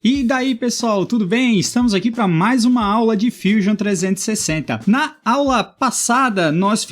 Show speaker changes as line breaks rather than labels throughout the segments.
E daí pessoal, tudo bem? Estamos aqui para mais uma aula de Fusion 360. Na aula passada nós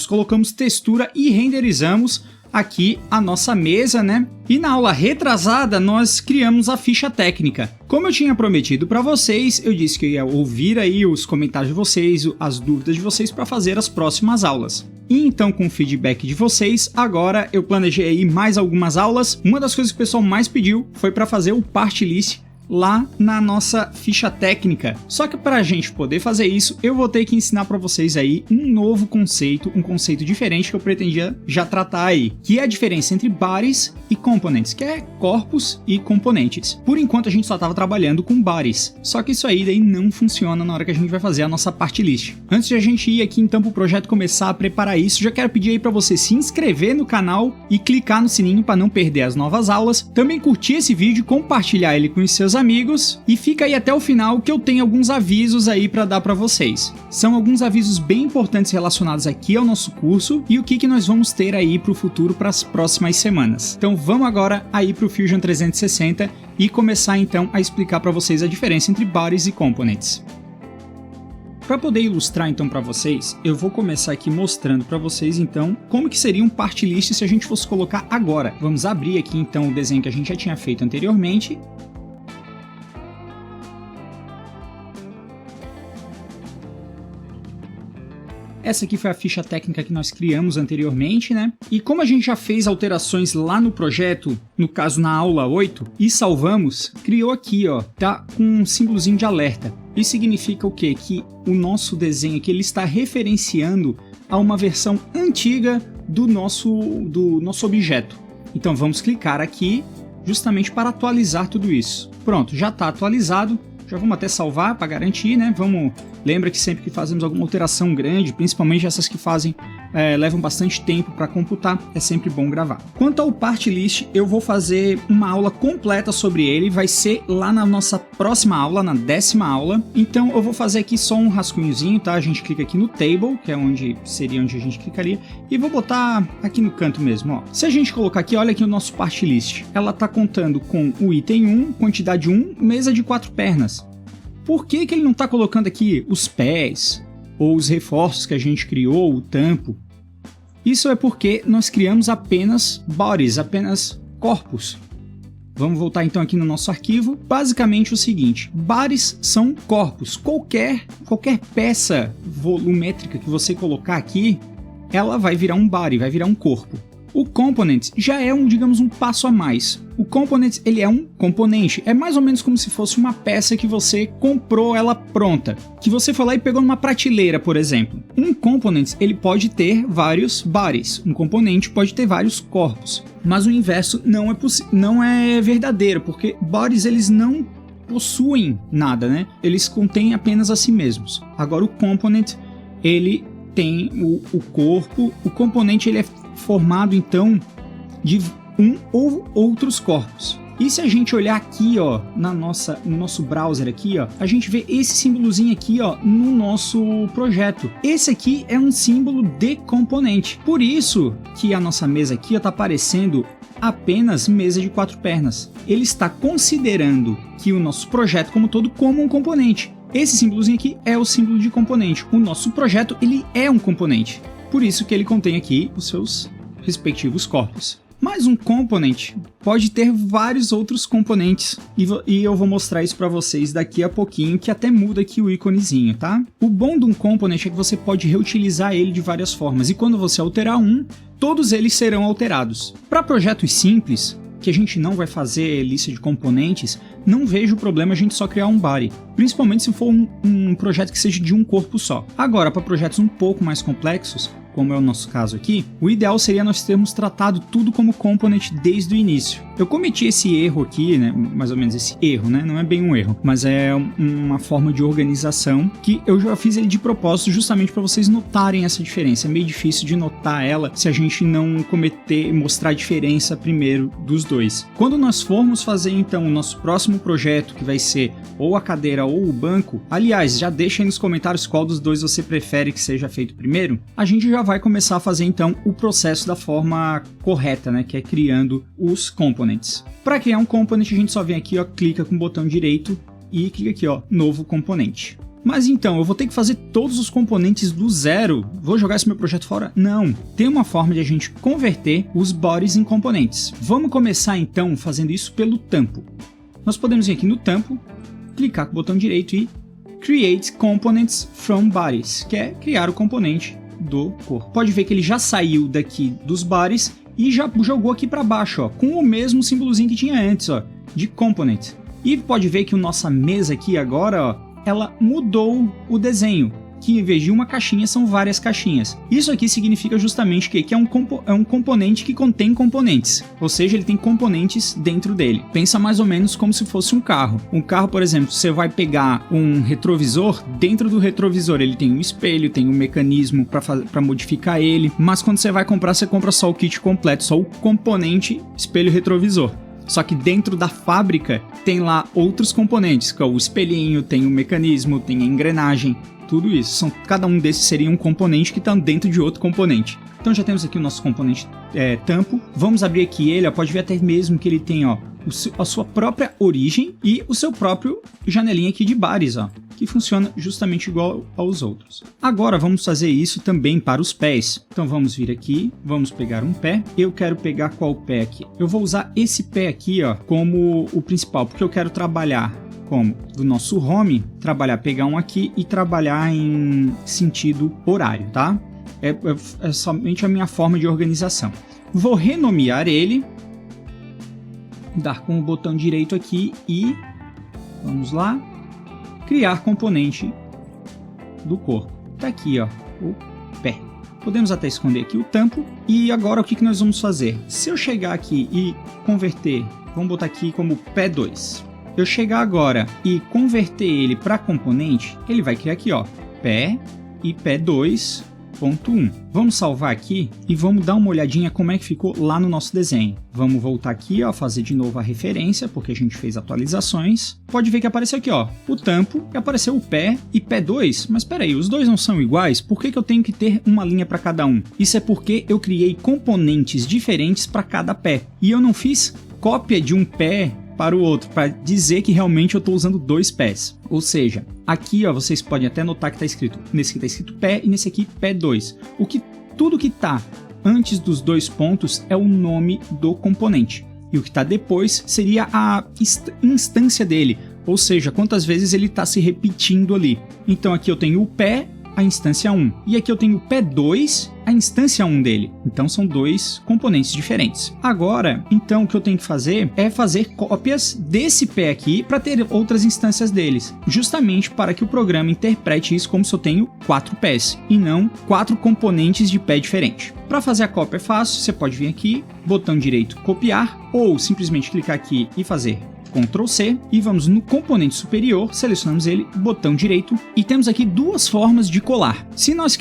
colocamos textura e renderizamos aqui a nossa mesa, né? E na aula retrasada nós criamos a ficha técnica. Como eu tinha prometido para vocês, eu disse que eu ia ouvir aí os comentários de vocês, as dúvidas de vocês para fazer as próximas aulas. E então, com o feedback de vocês, agora eu planejei aí mais algumas aulas. Uma das coisas que o pessoal mais pediu foi para fazer o part list lá na nossa ficha técnica. Só que para a gente poder fazer isso, eu vou ter que ensinar para vocês aí um novo conceito, um conceito diferente que eu pretendia já tratar aí, que é a diferença entre bodies e components, que é corpos e componentes. Por enquanto a gente só estava trabalhando com bodies, só que isso aí daí não funciona na hora que a gente vai fazer a nossa part list. Antes de a gente ir aqui então para o projeto começar a preparar isso, já quero pedir aí para você se inscrever no canal e clicar no sininho para não perder as novas aulas. Também curtir esse vídeo, compartilhar ele com os seus amigos e fica aí até o final que eu tenho alguns avisos aí para dar para vocês. São alguns avisos bem importantes relacionados aqui ao nosso curso e o que nós vamos ter aí para o futuro, para as próximas semanas. Então vamos agora aí para o Fusion 360 e começar então a explicar para vocês a diferença entre bodies e components. Para poder ilustrar então para vocês, eu vou começar aqui mostrando para vocês então como que seria um part list se a gente fosse colocar agora. Vamos abrir aqui então o desenho que a gente já tinha feito anteriormente. Essa aqui foi a ficha técnica que nós criamos anteriormente, né? E como a gente já fez alterações lá no projeto, no caso na aula 8, e salvamos, criou aqui, ó, tá com um símbolozinho de alerta. Isso significa o quê? Que o nosso desenho aqui ele está referenciando a uma versão antiga do nosso objeto. Então vamos clicar aqui justamente para atualizar tudo isso. Pronto, já está atualizado. Já vamos até salvar para garantir, né? Lembra que sempre que fazemos alguma alteração grande, principalmente essas que levam bastante tempo para computar, é sempre bom gravar. Quanto ao part list, eu vou fazer uma aula completa sobre ele, vai ser lá na nossa próxima aula, na 10ª aula. Então eu vou fazer aqui só um rascunhozinho, tá? A gente clica aqui no table, que é seria onde a gente clicaria, e vou botar aqui no canto mesmo, ó. Se a gente colocar aqui, olha aqui o nosso part list. Ela tá contando com o item 1, quantidade 1, mesa de 4 pernas. Por que ele não está colocando aqui os pés ou os reforços que a gente criou, o tampo? Isso é porque nós criamos apenas bodies, apenas corpos. Vamos voltar então aqui no nosso arquivo. Basicamente o seguinte, bodies são corpos. Qualquer peça volumétrica que você colocar aqui, ela vai virar um body, vai virar um corpo. O component já é digamos, um passo a mais. O component, ele é um componente. É mais ou menos como se fosse uma peça que você comprou ela pronta. Que você foi lá e pegou numa prateleira, por exemplo. Um component, ele pode ter vários bodies. Um componente pode ter vários corpos. Mas o inverso não é verdadeiro, porque bodies, eles não possuem nada, né? Eles contêm apenas a si mesmos. Agora o component, ele tem o corpo. O componente, ele é formado então de um ou outros corpos. E se a gente olhar aqui, ó, no nosso browser aqui, ó, a gente vê esse símbolozinho aqui, ó, no nosso projeto. Esse aqui é um símbolo de componente. Por isso que a nossa mesa aqui está aparecendo apenas mesa de 4 pernas. Ele está considerando que o nosso projeto como todo como um componente. Esse símbolozinho aqui é o símbolo de componente. O nosso projeto, ele é um componente. Por isso que ele contém aqui os seus respectivos corpos. Mas um component pode ter vários outros componentes e eu vou mostrar isso para vocês daqui a pouquinho, que até muda aqui o íconezinho, tá? O bom de um component é que você pode reutilizar ele de várias formas e quando você alterar todos eles serão alterados. Para projetos simples, que a gente não vai fazer lista de componentes, não vejo problema a gente só criar um body, principalmente se for um projeto que seja de um corpo só. Agora, para projetos um pouco mais complexos, como é o nosso caso aqui, o ideal seria nós termos tratado tudo como component desde o início. Eu cometi esse erro aqui, né, mais ou menos esse erro, né, não é bem um erro, mas é uma forma de organização que eu já fiz ele de propósito justamente para vocês notarem essa diferença. É meio difícil de notar ela se a gente não mostrar a diferença primeiro dos dois. Quando nós formos fazer então o nosso próximo projeto, que vai ser ou a cadeira ou o banco, aliás, já deixa aí nos comentários qual dos dois você prefere que seja feito primeiro, a gente já vai começar a fazer então o processo da forma correta, né, que é criando os components. Para criar um component, a gente só vem aqui, ó, clica com o botão direito e clica aqui, ó, novo componente. Mas então, eu vou ter que fazer todos os componentes do zero? Vou jogar esse meu projeto fora? Não. Tem uma forma de a gente converter os bodies em componentes. Vamos começar então fazendo isso pelo tampo. Nós podemos vir aqui no tampo, clicar com o botão direito e Create Components from Bodies, que é criar o componente do corpo. Pode ver que ele já saiu daqui dos bodies e já jogou aqui para baixo, ó, com o mesmo símbolozinho que tinha antes, ó, de component. E pode ver que a nossa mesa aqui agora, ó, ela mudou o desenho, que em vez de uma caixinha são várias caixinhas. Isso aqui significa justamente que é um componente que contém componentes, ou seja, ele tem componentes dentro dele. Pensa mais ou menos como se fosse um carro. Um carro, por exemplo, você vai pegar um retrovisor, dentro do retrovisor ele tem um espelho, tem um mecanismo para modificar ele, mas quando você vai comprar, você compra só o kit completo, só o componente espelho retrovisor. Só que dentro da fábrica tem lá outros componentes, que é o espelhinho, tem o mecanismo, tem a engrenagem, tudo isso. Cada um desses seria um componente que está dentro de outro componente. Então já temos aqui o nosso componente tampo. Vamos abrir aqui ele, ó, pode ver até mesmo que ele tem, ó, a sua própria origem e o seu próprio janelinha aqui de bares, ó, que funciona justamente igual aos outros. Agora vamos fazer isso também para os pés. Então vamos vir aqui, vamos pegar um pé. Eu quero pegar qual pé aqui? Eu vou usar esse pé aqui, ó, como o principal, porque eu quero trabalhar como do nosso home, pegar um aqui e trabalhar em sentido horário, tá? É somente a minha forma de organização. Vou renomear ele, dar com o botão direito aqui e vamos lá, criar componente do corpo. Tá aqui, ó, o pé. Podemos até esconder aqui o tampo. E agora o que nós vamos fazer? Se eu chegar aqui e converter, vamos botar aqui como pé 2. Eu chegar agora e converter ele para componente, ele vai criar aqui, ó, pé e pé 2.1. Vamos salvar aqui e vamos dar uma olhadinha como é que ficou lá no nosso desenho. Vamos voltar aqui, ó, fazer de novo a referência, porque a gente fez atualizações. Pode ver que apareceu aqui, ó, o tampo, e apareceu o pé e pé 2. Mas espera aí, os dois não são iguais? Por que eu tenho que ter uma linha para cada um? Isso é porque eu criei componentes diferentes para cada pé. E eu não fiz cópia de um pé para o outro, para dizer que realmente eu estou usando dois pés. Ou seja, aqui, ó, vocês podem até notar que está escrito, nesse aqui está escrito pé e nesse aqui pé 2. Tudo que está antes dos dois pontos é o nome do componente. E o que está depois seria a instância dele, ou seja, quantas vezes ele está se repetindo ali. Então aqui eu tenho o pé, a instância 1. E aqui eu tenho o pé 2, a instância 1 dele. Então são dois componentes diferentes. Agora, então o que eu tenho que fazer é fazer cópias desse pé aqui para ter outras instâncias deles. Justamente para que o programa interprete isso como se eu tenho 4 pés e não 4 componentes de pé diferente. Para fazer a cópia é fácil, você pode vir aqui, botão direito copiar ou simplesmente clicar aqui e fazer Ctrl C e vamos no componente superior, selecionamos ele, botão direito e temos aqui duas formas de colar. Se nós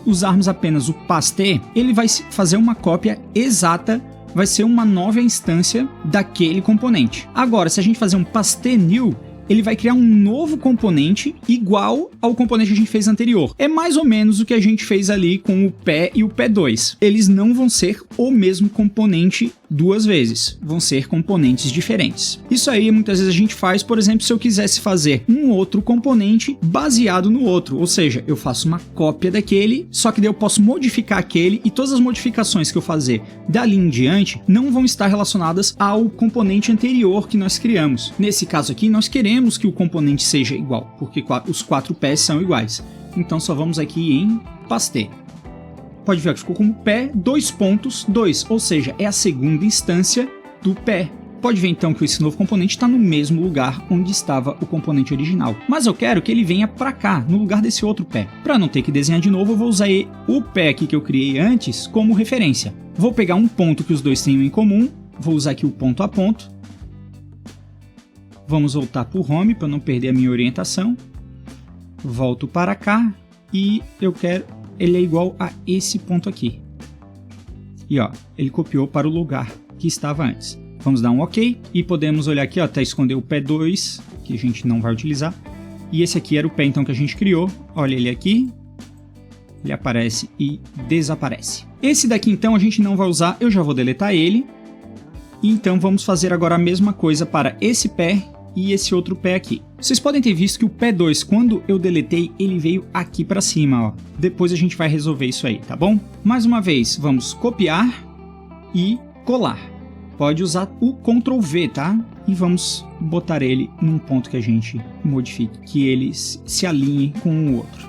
usarmos apenas o pasté, ele vai fazer uma cópia exata, vai ser uma nova instância daquele componente. Agora, se a gente fazer um pasté new, ele vai criar um novo componente igual ao componente que a gente fez anterior. É mais ou menos o que a gente fez ali com o pé e o pé 2. Eles não vão ser o mesmo componente duas vezes, vão ser componentes diferentes. Isso aí muitas vezes a gente faz, por exemplo, se eu quisesse fazer um outro componente baseado no outro, ou seja, eu faço uma cópia daquele, só que daí eu posso modificar aquele e todas as modificações que eu fazer dali em diante não vão estar relacionadas ao componente anterior que nós criamos. Nesse caso aqui, nós queremos que o componente seja igual, porque os 4 pés são iguais. Então só vamos aqui em pasté. Pode ver que ficou como pé 2.2, ou seja, é a segunda instância do pé. Pode ver então que esse novo componente está no mesmo lugar onde estava o componente original. Mas eu quero que ele venha para cá, no lugar desse outro pé. Para não ter que desenhar de novo, eu vou usar o pé aqui que eu criei antes como referência. Vou pegar um ponto que os dois tenham em comum, vou usar aqui o ponto a ponto. Vamos voltar para o home para não perder a minha orientação. Volto para cá e eu quero... ele é igual a esse ponto aqui. E ó, ele copiou para o lugar que estava antes. Vamos dar um OK e podemos olhar aqui, ó, até esconder o pé 2, que a gente não vai utilizar. E esse aqui era o pé então que a gente criou. Olha ele aqui. ele aparece e desaparece. Esse daqui então a gente não vai usar, eu já vou deletar ele. Então vamos fazer agora a mesma coisa para esse pé e esse outro pé aqui. Vocês podem ter visto que o pé 2, quando eu deletei, ele veio aqui para cima, ó. Depois a gente vai resolver isso aí, tá bom? Mais uma vez, vamos copiar e colar. Pode usar o Ctrl V, tá? E vamos botar ele num ponto que a gente modifique, que ele se alinhe com o outro.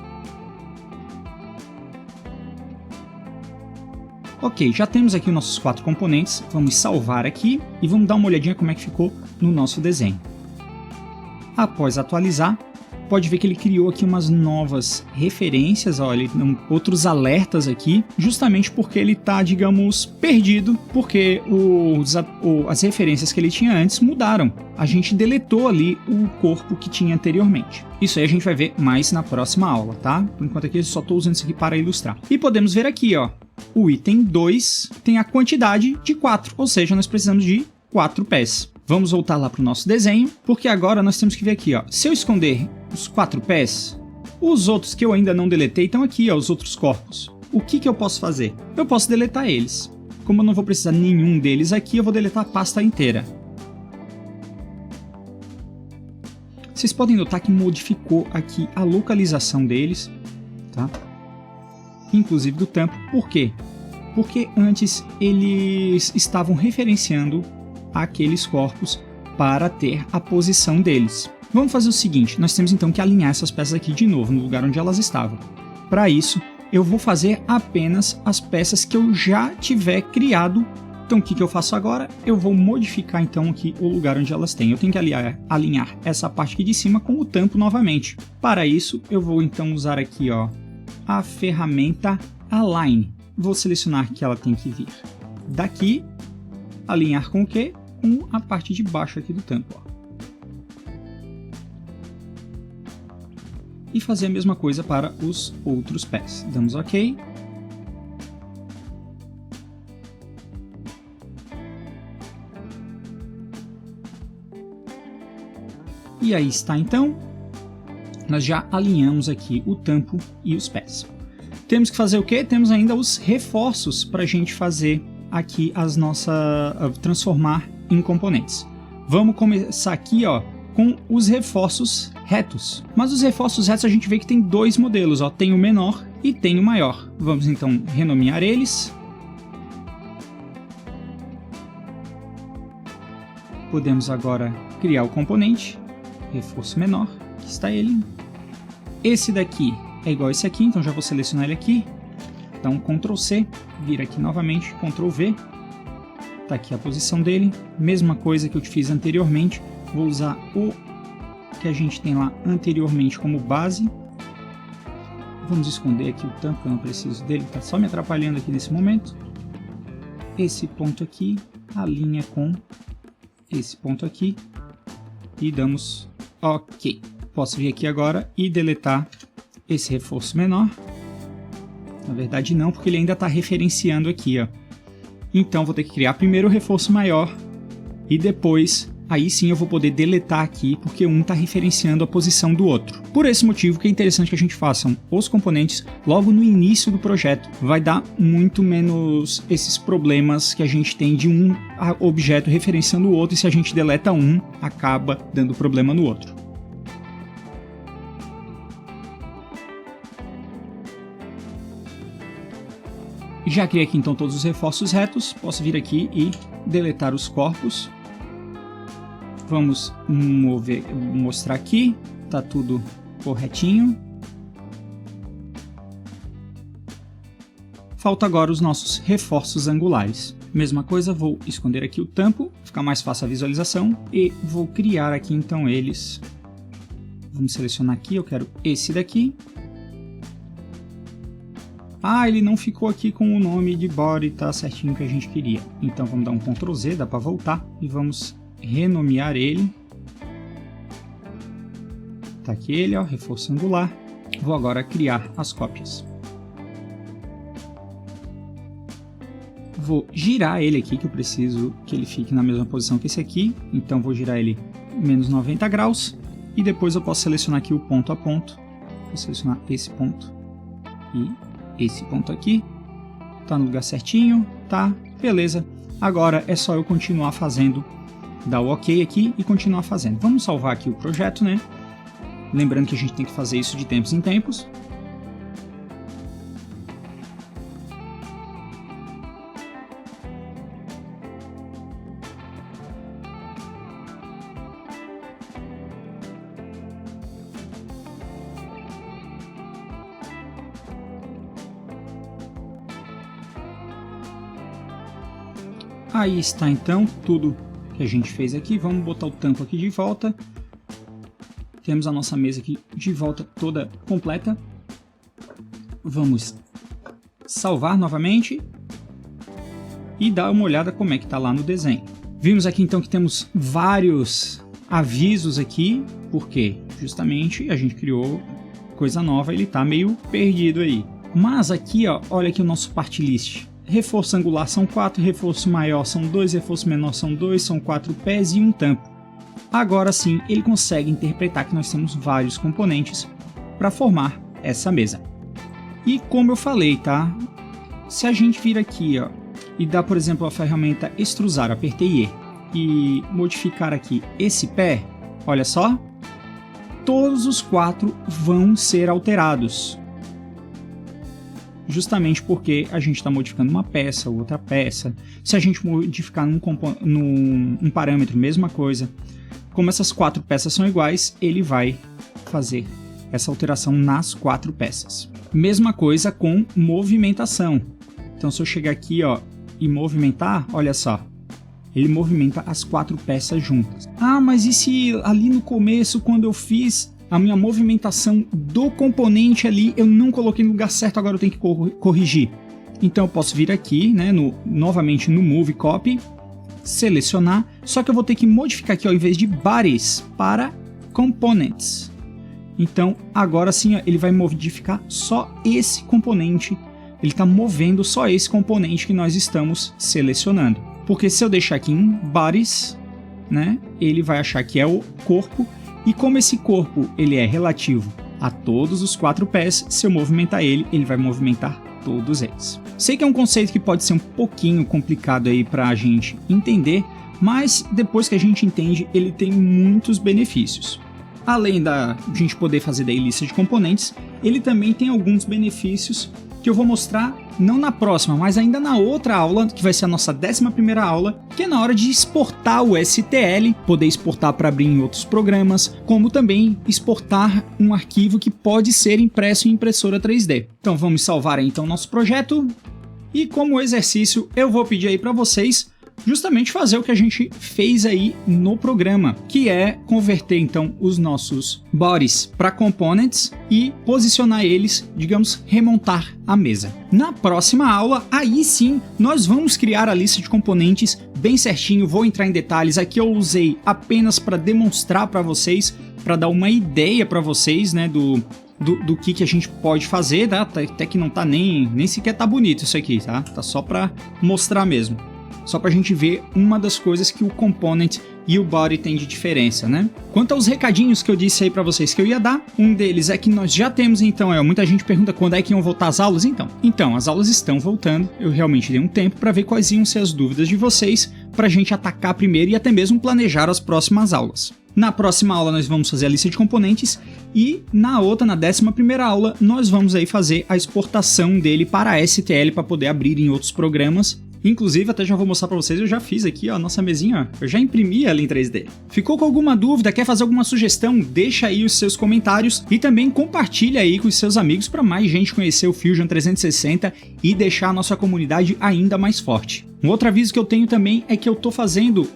Ok, já temos aqui os nossos 4 componentes, vamos salvar aqui e vamos dar uma olhadinha como é que ficou no nosso desenho. Após atualizar, pode ver que ele criou aqui umas novas referências, olha, outros alertas aqui, justamente porque ele está, digamos, perdido, porque as referências que ele tinha antes mudaram. A gente deletou ali o corpo que tinha anteriormente. Isso aí a gente vai ver mais na próxima aula, tá? Por enquanto aqui eu só estou usando isso aqui para ilustrar. E podemos ver aqui, ó, o item 2 tem a quantidade de 4, ou seja, nós precisamos de 4 pés. Vamos voltar lá para o nosso desenho, porque agora nós temos que ver aqui, ó, se eu esconder os 4 pés, os outros que eu ainda não deletei estão aqui, ó, os outros corpos. O que eu posso fazer? Eu posso deletar eles. Como eu não vou precisar nenhum deles aqui, eu vou deletar a pasta inteira. Vocês podem notar que modificou aqui a localização deles, tá? Inclusive do tampo. Por quê? Porque antes eles estavam referenciando aqueles corpos para ter a posição deles. Vamos fazer o seguinte, nós temos então que alinhar essas peças aqui de novo no lugar onde elas estavam. Para isso, eu vou fazer apenas as peças que eu já tiver criado. Então o que eu faço agora? Eu vou modificar então aqui o lugar onde elas têm. Eu tenho que alinhar essa parte aqui de cima com o tampo novamente. Para isso, eu vou então usar aqui, ó, a ferramenta Align. Vou selecionar que ela tem que vir daqui, alinhar com o quê? Com a parte de baixo aqui do tampo, ó. E fazer a mesma coisa para os outros pés. Damos OK. E aí está então. Nós já alinhamos aqui o tampo e os pés. Temos que fazer o quê? Temos ainda os reforços para a gente fazer aqui transformar em componentes. Vamos começar aqui, ó, com os reforços retos. Mas os reforços retos a gente vê que tem 2 modelos, ó, tem o menor e tem o maior. Vamos então renomear eles. Podemos agora criar o componente, reforço menor, aqui está ele. Esse daqui é igual a esse aqui, então já vou selecionar ele aqui. Então Ctrl C, vir aqui novamente, Ctrl V. Tá aqui a posição dele, mesma coisa que eu fiz anteriormente. Vou usar o que a gente tem lá anteriormente como base. Vamos esconder aqui o tampo, eu não preciso dele, tá só me atrapalhando aqui nesse momento. Esse ponto aqui alinha com esse ponto aqui e damos OK. Posso vir aqui agora e deletar esse reforço menor. Na verdade não, porque ele ainda está referenciando aqui, ó. Então vou ter que criar primeiro o reforço maior e depois, aí sim eu vou poder deletar aqui, porque um está referenciando a posição do outro. Por esse motivo que é interessante que a gente faça os componentes logo no início do projeto. Vai dar muito menos esses problemas que a gente tem de um objeto referenciando o outro, e se a gente deleta um, acaba dando problema no outro. Já criei aqui então todos os reforços retos, posso vir aqui e deletar os corpos. Vamos mostrar aqui, tá tudo corretinho. Falta agora os nossos reforços angulares. Mesma coisa, vou esconder aqui o tampo, ficar mais fácil a visualização, e vou criar aqui então eles. Vamos selecionar aqui, eu quero esse daqui. Ah, ele não ficou aqui com o nome de body, tá certinho que a gente queria. Então vamos dar um Ctrl Z, dá para voltar, e vamos renomear ele. Tá aqui ele, ó, reforço angular. Vou agora criar as cópias. Vou girar ele aqui, que eu preciso que ele fique na mesma posição que esse aqui. Então vou girar ele menos 90 graus. E depois eu posso selecionar aqui o ponto a ponto. Vou selecionar esse ponto e esse ponto aqui. Tá no lugar certinho, tá? Beleza. Agora é só eu continuar fazendo, dar o OK aqui e continuar fazendo. Vamos salvar aqui o projeto, né? Lembrando que a gente tem que fazer isso de tempos em tempos. Aí está então tudo que a gente fez aqui. Vamos botar o tampo aqui de volta. Temos a nossa mesa aqui de volta toda completa. Vamos salvar novamente e dar uma olhada como é que está lá no desenho. Vimos aqui então que temos vários avisos aqui, porque justamente a gente criou coisa nova, ele está meio perdido aí. Mas aqui, ó, olha aqui o nosso part list. Reforço angular são 4, reforço maior são 2, reforço menor são 2, são 4 pés e um tampo. Agora sim, ele consegue interpretar que nós temos vários componentes para formar essa mesa. E como eu falei, tá? Se a gente vir aqui, ó, e dar, por exemplo, a ferramenta extrusar, apertei E modificar aqui esse pé, olha só, todos os 4 vão ser alterados. Justamente porque a gente está modificando uma peça ou outra peça. Se a gente modificar num parâmetro, mesma coisa. Como essas 4 peças são iguais, ele vai fazer essa alteração nas 4 peças. Mesma coisa com movimentação. Então se eu chegar aqui, ó, e movimentar, olha só. Ele movimenta as 4 peças juntas. Ah, mas e se ali no começo, quando eu fiz a minha movimentação do componente ali, eu não coloquei no lugar certo, agora eu tenho que corrigir. Então eu posso vir aqui, né, novamente no Move Copy, selecionar, só que eu vou ter que modificar aqui, ó, em vez de Bodies, para Components. Então agora sim, ó, ele vai modificar só esse componente, ele está movendo só esse componente que nós estamos selecionando. Porque se eu deixar aqui em Bodies, né, ele vai achar que é o corpo. E como esse corpo ele é relativo a todos os 4 pés, se eu movimentar ele, ele vai movimentar todos eles. Sei que é um conceito que pode ser um pouquinho complicado aí para a gente entender, mas depois que a gente entende, ele tem muitos benefícios. Além da gente poder fazer daí lista de componentes, ele também tem alguns benefícios que eu vou mostrar não na próxima, mas ainda na outra aula, que vai ser a nossa 11ª aula, que é na hora de exportar o STL, poder exportar para abrir em outros programas, como também exportar um arquivo que pode ser impresso em impressora 3D. Então vamos salvar aí então nosso projeto, e como exercício eu vou pedir aí para vocês justamente fazer o que a gente fez aí no programa, que é converter então os nossos bodies para components e posicionar eles, digamos, remontar a mesa. Na próxima aula, aí sim, nós vamos criar a lista de componentes bem certinho, vou entrar em detalhes, aqui eu usei apenas para demonstrar para vocês, para dar uma ideia para vocês, né, do que a gente pode fazer, tá? Até que não tá nem sequer tá bonito isso aqui, tá? Tá só para mostrar mesmo. Só para a gente ver uma das coisas que o component e o body tem de diferença, né? Quanto aos recadinhos que eu disse aí para vocês que eu ia dar, um deles é que nós já temos então, muita gente pergunta quando é que iam voltar as aulas, então as aulas estão voltando, eu realmente dei um tempo para ver quais iam ser as dúvidas de vocês, para a gente atacar primeiro e até mesmo planejar as próximas aulas. Na próxima aula nós vamos fazer a lista de componentes e na outra, na 11ª aula, nós vamos aí fazer a exportação dele para a STL para poder abrir em outros programas. Inclusive, até já vou mostrar para vocês, eu já fiz aqui, ó, a nossa mesinha, ó, eu já imprimi ela em 3D. Ficou com alguma dúvida, quer fazer alguma sugestão? Deixa aí os seus comentários e também compartilha aí com os seus amigos para mais gente conhecer o Fusion 360 e deixar a nossa comunidade ainda mais forte. Um outro aviso que eu tenho também é que eu estou fazendo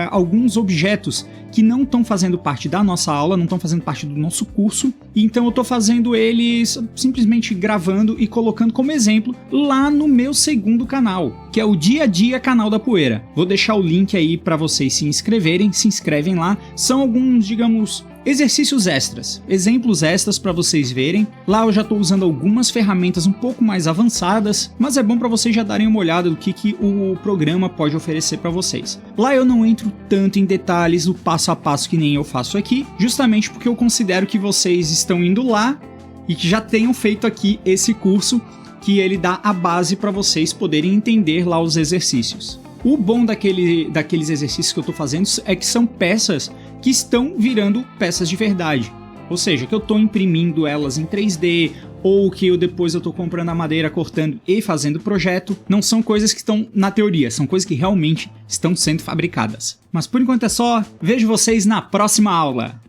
alguns objetos que não estão fazendo parte da nossa aula, não estão fazendo parte do nosso curso, então eu estou fazendo eles simplesmente gravando e colocando como exemplo lá no meu segundo canal, que é o Dia a Dia Canal da Poeira. Vou deixar o link aí para vocês se inscreverem, se inscrevem lá, são alguns, digamos, exercícios extras, exemplos extras para vocês verem. Lá eu já estou usando algumas ferramentas um pouco mais avançadas, mas é bom para vocês já darem uma olhada do que o programa pode oferecer para vocês. Lá eu não entro tanto em detalhes do passo a passo que nem eu faço aqui, justamente porque eu considero que vocês estão indo lá e que já tenham feito aqui esse curso que ele dá a base para vocês poderem entender lá os exercícios. O bom daqueles exercícios que eu estou fazendo é que são peças que estão virando peças de verdade. Ou seja, que eu estou imprimindo elas em 3D, ou que depois eu estou comprando a madeira, cortando e fazendo projeto. Não são coisas que estão na teoria, são coisas que realmente estão sendo fabricadas. Mas por enquanto é só, vejo vocês na próxima aula!